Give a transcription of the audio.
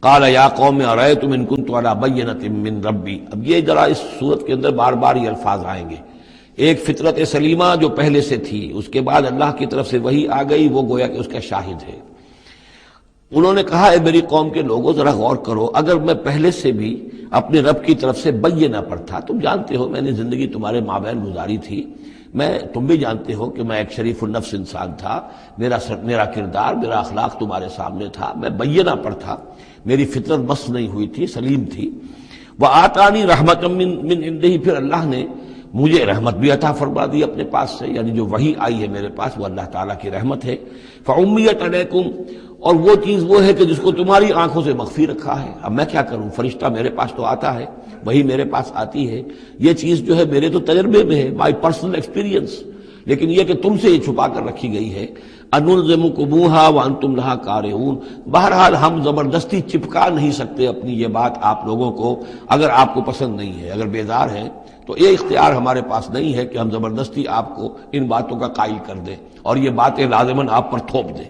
قال یا قوم ارأیتم ان کنت علی بینۃ من ربی. اب یہ ذرا اس صورت کے اندر بار بار یہ الفاظ آئیں گے. ایک فطرت سلیمہ جو پہلے سے تھی، اس کے بعد اللہ کی طرف سے وحی آ گئی، وہ گویا کہ اس کا شاہد ہے. انہوں نے کہا اے میری قوم کے لوگوں ذرا غور کرو، اگر میں پہلے سے بھی اپنے رب کی طرف سے بینہ پر تھا، تم جانتے ہو میں نے زندگی تمہارے مابین گزاری تھی، تم بھی جانتے ہو کہ میں ایک شریف النفس انسان تھا، میرا کردار، میرا اخلاق تمہارے سامنے تھا، میں بینہ پر تھا، میری فطرت مس نہیں ہوئی تھی، سلیم تھی. وآتانی رحمۃ من عنده، پھر اللہ نے مجھے رحمت بھی عطا فرما دی اپنے پاس سے، یعنی جو وحی آئی ہے میرے پاس وہ اللہ تعالیٰ کی رحمت ہے. فعمیت علیکم، اور وہ چیز وہ ہے کہ جس کو تمہاری آنکھوں سے مخفی رکھا ہے. اب میں کیا کروں، فرشتہ میرے پاس تو آتا ہے، وہی میرے پاس آتی ہے، یہ چیز جو ہے میرے تو تجربے میں ہے، مائی پرسنل ایکسپیرینس، لیکن یہ کہ تم سے یہ چھپا کر رکھی گئی ہے. انلزمکموہا وانتم لہا کارہون، بہرحال ہم زبردستی چپکا نہیں سکتے اپنی یہ بات آپ لوگوں کو، اگر آپ کو پسند نہیں ہے، اگر بیزار ہے تو یہ اختیار ہمارے پاس نہیں ہے کہ ہم زبردستی آپ کو ان باتوں کا قائل کر دیں اور یہ باتیں لازماً آپ پر تھوپ دیں.